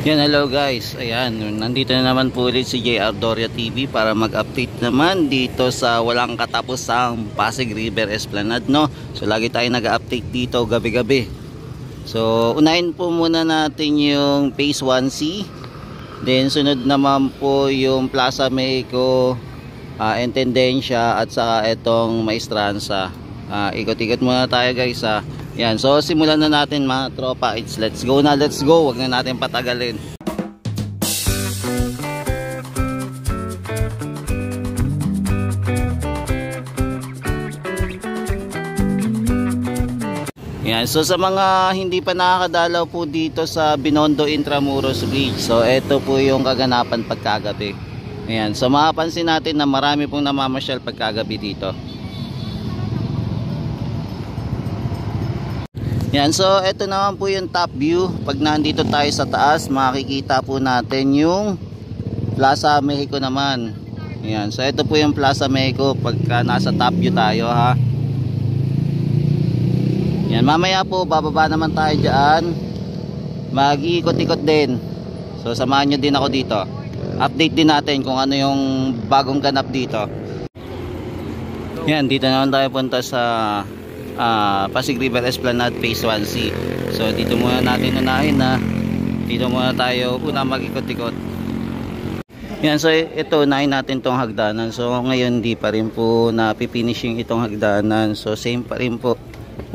Yan, hello guys. Ayan, nandito na naman po ulit si JR Doria TV para mag-update naman dito sa walang katapusang Pasig River Esplanade, no? So lagi tayo nag-update dito gabi-gabi. So unahin po muna natin yung Phase 1C. Then sunod naman po yung Plaza Mexico, Intendencia at saka itong Maestranza. Ikot-ikot muna tayo guys. Yan, so simulan na natin mga tropa. Let's go na, let's go. Huwag na natin patagalin. Yan, so sa mga hindi pa nakakadalaw po dito sa Binondo Intramuros Bridge, so ito po yung kaganapan pagkagabi. Ayan, so mapapansin natin na marami pong namamasyal pagkagabi dito. Yan, so ito naman po yung top view. Pag nandito tayo sa taas, makikita po natin yung Plaza Mexico naman. Yan, so ito po yung Plaza Mexico pagka nasa top view tayo ha. Yan, mamaya po bababa naman tayo dyan, mag-iikot-ikot din. So samahan nyo din ako dito. Update din natin kung ano yung bagong ganap dito. Yan, dito naman tayo punta sa Pasig River Esplanade Phase 1C. So dito muna natin unahin na. Dito muna tayo una mag-ikot-ikot. Yan, so ito unahin natin tong hagdanan. So ngayon di pa rin po napifinishing itong hagdanan. So same pa rin po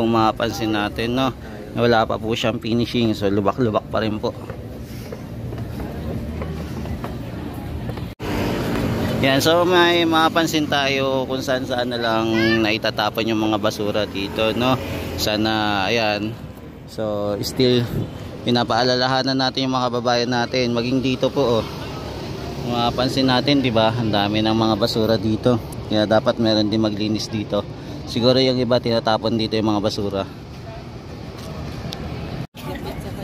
kung mapapansin natin, no? Wala pa po siyang finishing. So lubak-lubak pa rin po. Yan, so may mapapansin tayo kung saan na lang naitatapon yung mga basura dito, no? Sana, ayan. So still pinapaalalahanan natin yung mga kababayan natin maging dito po, oh. Mapapansin natin, di ba? Ang dami ng mga basura dito. Kaya dapat meron din maglinis dito. Siguro yung iba tinatapon dito yung mga basura.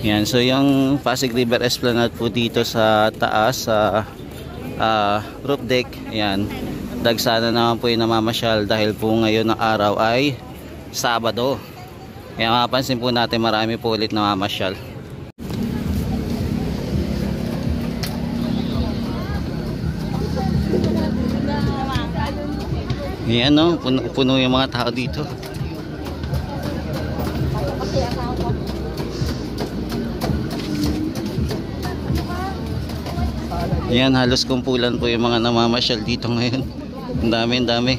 Yan, so yung Pasig River Esplanade po dito sa taas, sa roof deck, ayan, dagsana naman po yung namamasyal dahil po ngayon ng araw ay Sabado. Kaya mapapansin po natin marami po ulit namamasyal. Ayan, no, puno yung mga tao dito. Ayan, halos kumpulan po yung mga namamasyal dito ngayon. Ang dami, ang dami.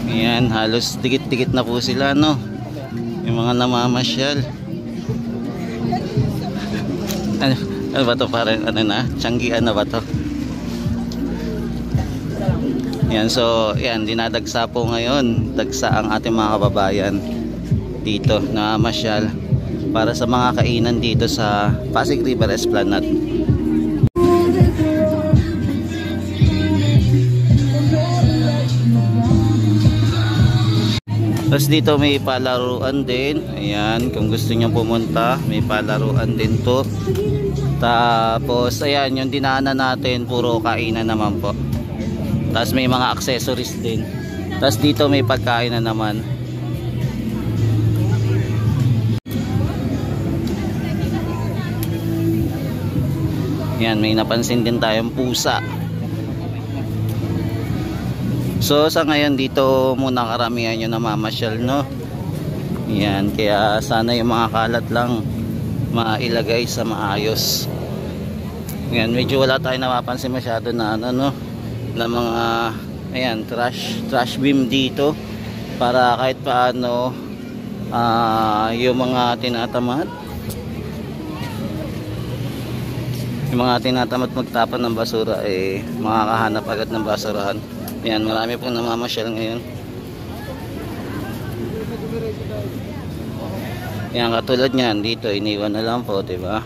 Ayan, halos dikit-dikit na po sila, no? Yung mga namamasyal. Ano ba to? Parang ano na? Tiyanggian na ba to? Yan, so yan, dinadagsa po ngayon, dagsa ang ating mga kababayan dito na masyal para sa mga kainan dito sa Pasig River Esplanade. Tapos dito may palaruan din. Ayan, kung gusto nyo pumunta, may palaruan din to. Tapos ayan, yung dinaanan natin puro kainan naman po. Tapos may mga accessories din. Tapos dito may pagkain na naman. Yan, may napansin din tayong pusa. So sa ngayon dito muna karamihan yung namamasyal, no? Yan, kaya sana yung mga kalat lang mailagay sa maayos. Yan, medyo wala tayong napapansin masyado na ano, no? Na mga ayan, trash bin dito para kahit paano yung mga tinatamad magtapon ng basura makakahanap agad ng basurahan. Ayan, marami pong namamasyal ngayon. Ayan, katulad nyan dito, iniwan na lang po, diba?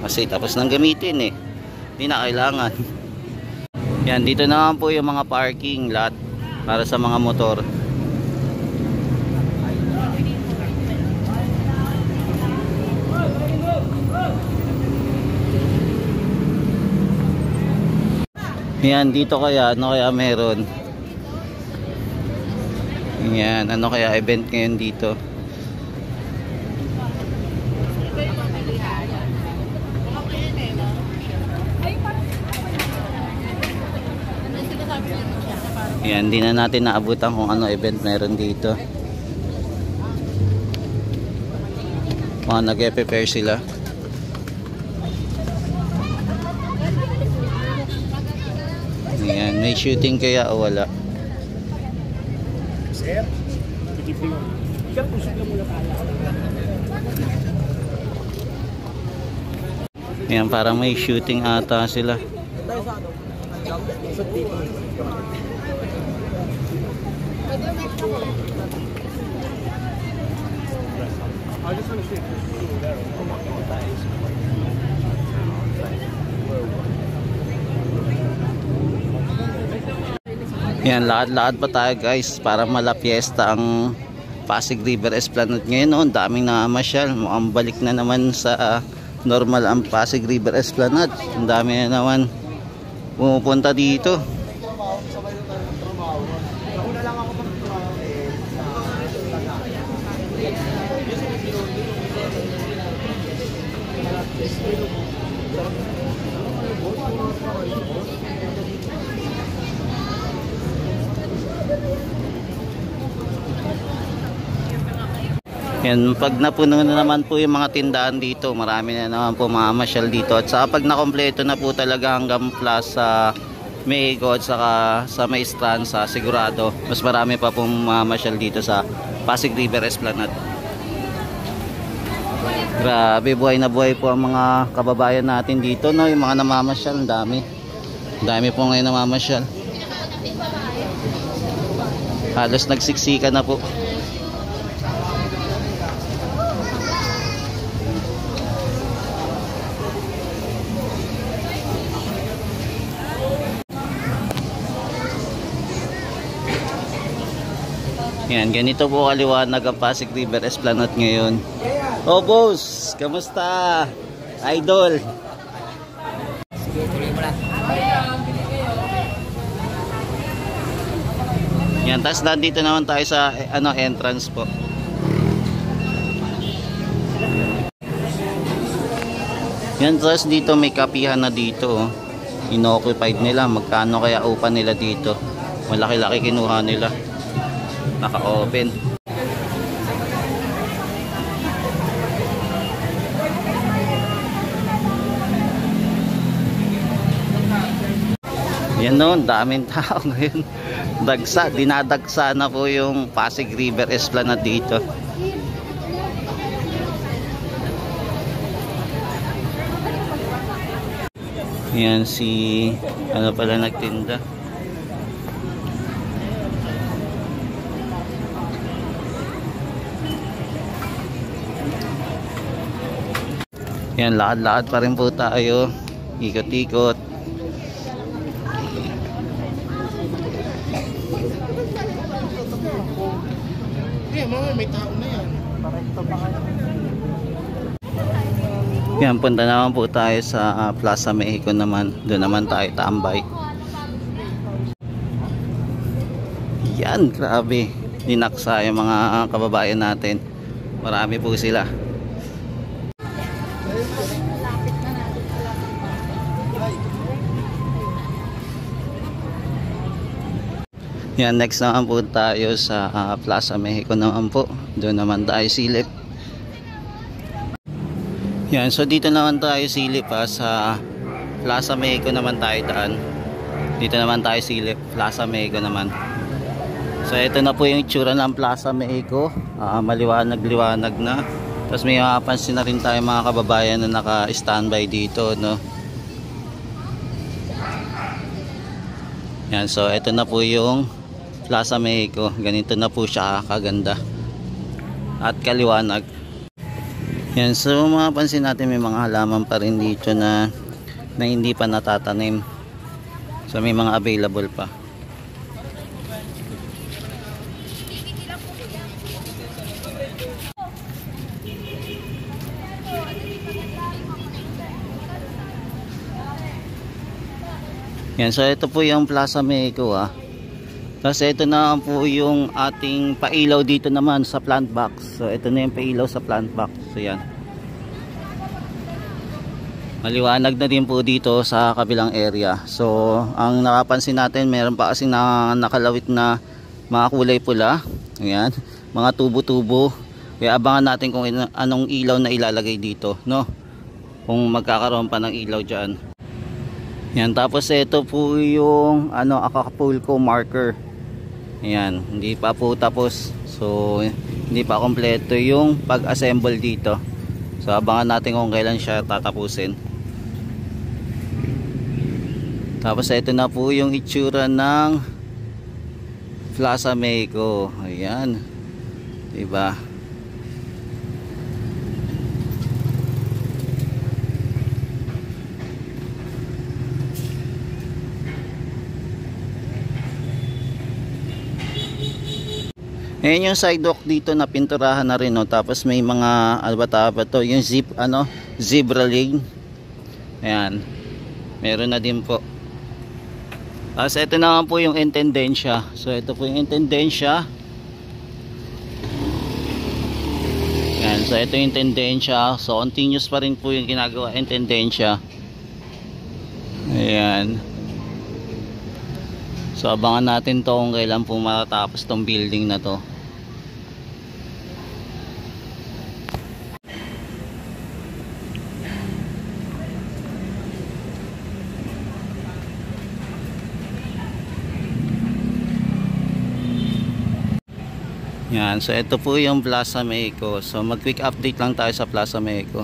Kasi tapos nang gamitin hindi na kailangan. Yan, dito naman po yung mga parking lot para sa mga motor. Yan, dito kaya, ano kaya meron? Yan, ano kaya event ngayon dito? Yan, di na natin naabutan kung ano event meron dito. Mga nag-prepare sila. Yan, may shooting kaya o wala? Sir, ikaw pusok na mula pala. Yan, parang may shooting ata sila. Yan, lakad-lakad pa tayo guys para malapiesta ang Pasig River Esplanade ngayon. Ang daming namamasyal, mukhang balik na naman sa normal ang Pasig River Esplanade. Ang dami na naman pumupunta dito. Yan, pag napuno na naman po yung mga tindahan dito, marami na naman po mamamasyal dito. At saka pag nakompleto na po talaga hanggang Plaza Meigo at saka sa Maestranza, sigurado mas marami pa pong mamamasyal dito sa Pasig River Esplanade. Grabe, buhay na buhay po ang mga kababayan natin dito, no? Yung mga namamasyal, ang dami. Ang dami po ngayon namamasyal. Halos nagsiksika na po. Yan, ganito po kaliwanag ang Pasig River Esplanade ngayon. Oh boss, kamusta? Idol. Sige, tuloy mo na. Yan, tapos nandito naman tayo sa entrance po. Yan, tapos dito may kapihan na dito. Oh. Inoccupied nila. Magkano kaya upa nila dito? Malaki-laki kinuha nila. Naka-open. Yan noon, daming tao ngayon. Dinadagsa na po yung Pasig River Esplanade dito. Yan si ano pala nagtinda. Yan, lakad-lakad pa rin po tayo. Ikot-ikot. May tao na yan. Yan, punta naman po tayo sa Plaza Mexico naman. Doon naman tayo tambay. Yan, grabe. Dinaksa yung mga kababayan natin. Marami po sila. Yan, next naman po tayo sa Plaza Mexico naman po. Doon naman tayo silip. Yan, so dito naman tayo silip sa Plaza Mexico naman tayo daan. Dito naman tayo silip, Plaza Mexico naman. So ito na po yung itsura ng Plaza Mexico. Maliwanag-liwanag na. Tapos may mapapansin na rin tayo mga kababayan na naka-standby dito, no? Yan, so ito na po yung Plaza Mexico. Ganito na po siya kaganda at kaliwanag. Yan, so mapapansin natin may mga halaman pa rin dito na hindi pa natatanim. So may mga available pa. Yan, so ito po yung Plaza Mexico Tapos ito na po yung ating pailaw dito naman sa plant box. So ito na yung pailaw sa plant box. So yan. Maliwanag na din po dito sa kabilang area. So ang nakapansin natin, meron pa kasi na nakalawit na mga kulay pula. Ayan, mga tubo-tubo. Kaya abangan natin kung anong ilaw na ilalagay dito, no? Kung magkakaroon pa ng ilaw dyan. Yan, tapos ito po yung Acapulco marker. Ayan, hindi pa po tapos. So hindi pa kompleto yung pag-assemble dito. So abangan natin kung kailan siya tatapusin. Tapos ito na po yung itsura ng Plaza Mexico. Ayan, diba? Ayan yung sidewalk dito na pinturahan na rin, no? Tapos may mga alba-taba to, yung zebra lane. Ayan, meron na din po. Tapos ito naman po yung intendensya. So ito po yung intendensya. Ayan, so ito yung intendensya. So continuous pa rin po yung ginagawa intendensya. Ayan. So abangan natin to kung kailan po matatapos tong building na to. Yan, so ito po yung Plaza Mexico. So mag quick update lang tayo sa Plaza Mexico.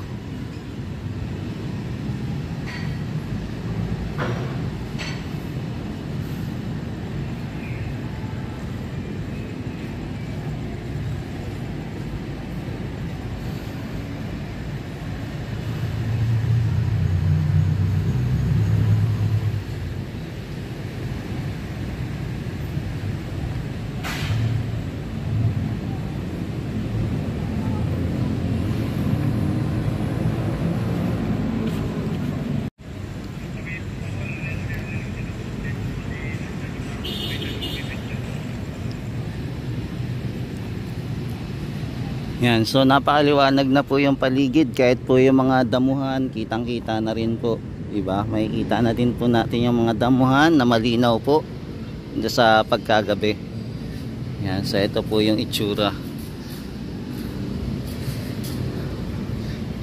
Yan, so napakaliwanag na po yung paligid, kahit po yung mga damuhan kitang-kita na rin po, diba? Makikita na din po natin yung mga damuhan na malinaw po sa pagkagabi. Yan, so ito po yung itsura.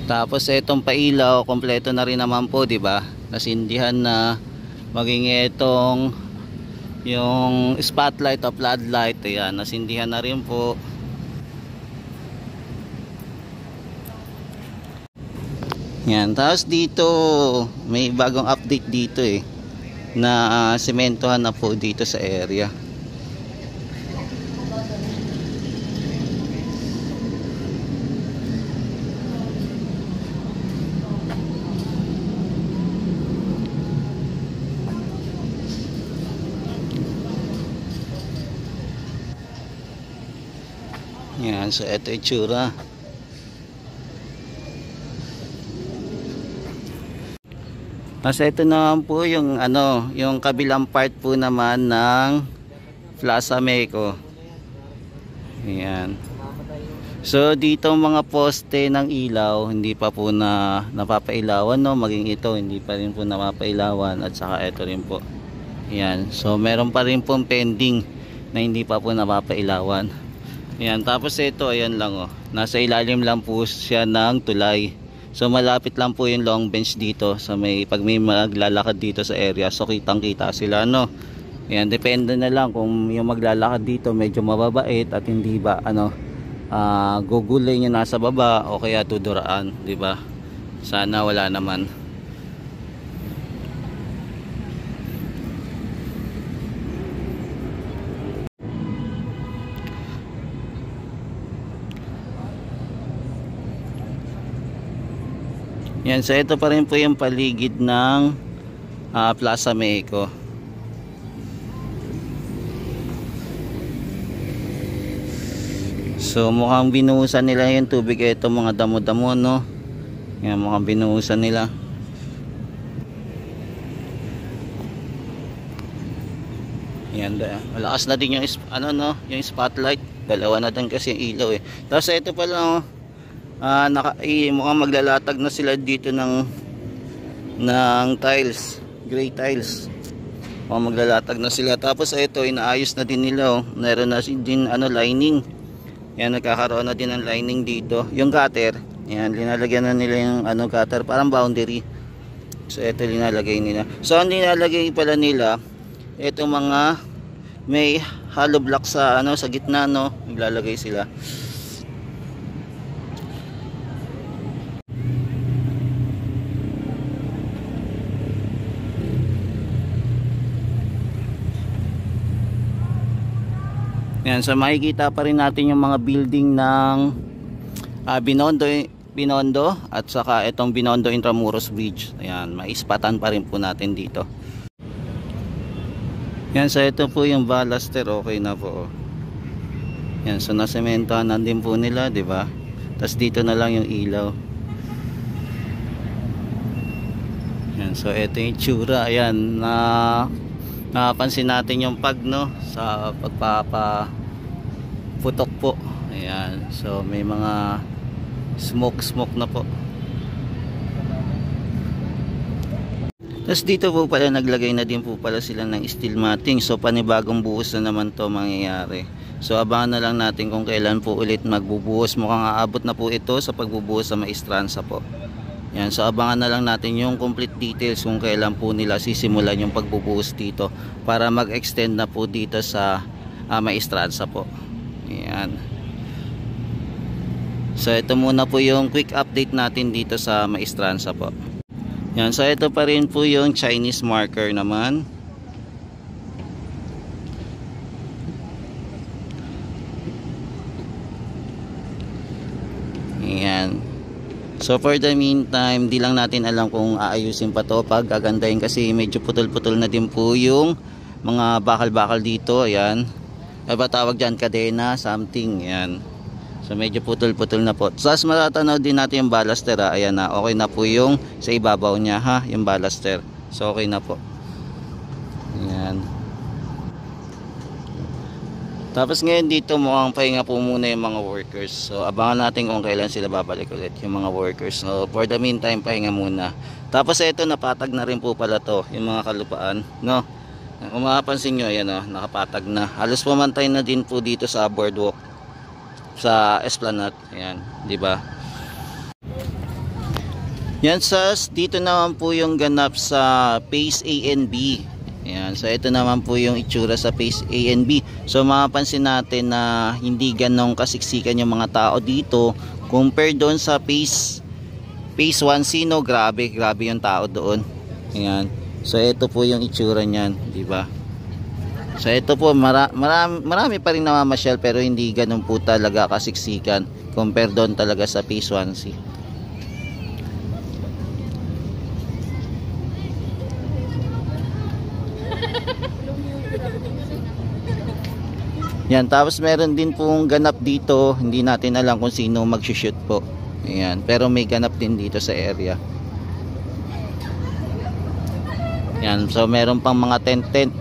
Tapos itong pailaw, kompleto na rin naman po, diba? Nasindihan na, maging itong yung spotlight o floodlight, ayan, nasindihan na rin po. Yan, tapos dito may bagong update dito na sementohan na po dito sa area. Yan, so ito itsura. Kasi ito naman po yung yung kabilang part po naman ng Plaza Mexico. Ayan. So dito mga poste ng ilaw hindi pa po na napapailawan, no, maging ito hindi pa rin po napapailawan, at saka ito rin po. Ayan. So meron pa rin po pending na hindi pa po napapailawan. Ayan, tapos ito ayan lang, nasa ilalim lang po siya ng tulay. So malapit lang po yung long bench dito sa pag may maglalakad dito sa area, so kitang kita sila, no. Ayan, depende na lang kung yung maglalakad dito medyo mababait at hindi ba gugulay niya nasa baba o kaya tuduraan, di ba? Sana wala naman. Yan, so ito pa rin po yung paligid ng Plaza Mexico. So mukhang binuhusan nila yung tubig, ito mga damo-damo, no. Yan, mukhang binuhusan nila. Yan, malakas na din yung yung spotlight. Dalawa na din kasi yung ilaw eh. Tapos ito pala mukhang maglalatag na sila dito ng tiles, gray tiles. Mukhang maglalatag na sila. Tapos ito inaayos na din nila oh. Meron na din lining. Yan, nagkakaroon na din ng lining dito. Yung gutter, yan, linalagyan na nila yung gutter, parang boundary. So ito linalagay nila. So ang linalagay pala nila, ito mga may hollow block sa sa gitna, no, naglalagay sila. Yan, so makikita pa rin natin yung mga building ng Binondo at saka itong Binondo Intramuros Bridge. Ayan, maispatan pa rin po natin dito. Yan, so ito po yung baluster, okay na po. Yan, so nasementohan na din po nila, di ba? Tapos dito na lang yung ilaw. Yan, so ito yung tsura. Ayan, napansin natin yung sa pagpapaputok po. Ayan, so may mga smoke na po. Tapos dito po pala naglagay na din po pala sila ng steel matting. So panibagong buhos na naman to mangyayari. So abangan na lang natin kung kailan po ulit magbubuhos. Mukhang aabot na po ito sa pagbubuhos sa Maestranza po. Yan, so abangan na lang natin yung complete details kung kailan po nila sisimulan yung pagbubuhos dito para mag-extend na po dito sa Maestranza po. Yan. So ito muna po yung quick update natin dito sa Maestranza po. Yan, so ito pa rin po yung Chinese marker naman. Yan. So for the meantime, di lang natin alam kung aayusin pa to, pag gagandahin kasi medyo putol-putol na din po yung mga bakal-bakal dito. Ayan. Ay ba tawag dyan? Kadena, something. Yan. So medyo putol-putol na po. Tapos matatanaw din natin yung baluster. Ayan na, okay na po yung sa ibabaw niya ha, yung baluster. So okay na po. Ayan. Tapos ngayon dito mukhang pahinga po muna yung mga workers. So abangan natin kung kailan sila babalik ulit yung mga workers. So for the meantime pahinga muna. Tapos ito napatag na rin po pala to, yung mga kalupaan, no? Kung mapapansin nyo, ayan o, nakapatag na. Halos pumantay na din po dito sa boardwalk, sa Esplanade. Ayan, di ba? Yan, sas, dito naman po yung ganap sa Phase A and B. Ayan, so ito naman po yung itsura sa Phase A and B. So mapapansin natin na hindi ganong kasiksikan yung mga tao dito compared doon sa Phase 1C, no? Grabe yung tao doon. Ayan. So ito po yung itsura niyan, di ba? So ito po marami pa rin namamasyal pero hindi ganun po talaga kasiksikan compare doon talaga sa Phase 1C. Yan, tapos meron din pong ganap dito, hindi natin alam kung sino mag-shoot po. Ayan, pero may ganap din dito sa area. Yan, so meron pang mga tent.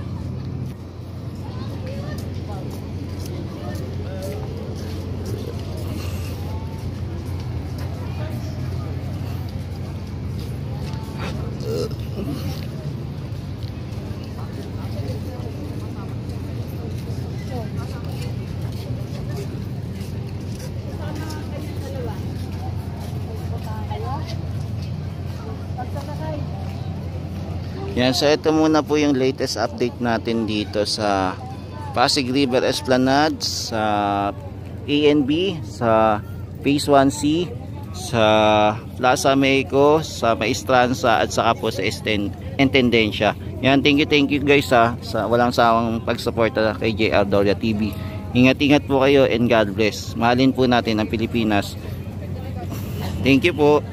Yan, so ito muna po yung latest update natin dito sa Pasig River Esplanade, sa A&B, sa Phase 1C, sa Plaza Mexico, sa Maestranza at saka po sa Intendencia. Yan, thank you guys sa walang sawang pagsuporta kay JR Doria TV. Ingat-ingat po kayo and God bless. Mahalin po natin ang Pilipinas. Thank you po.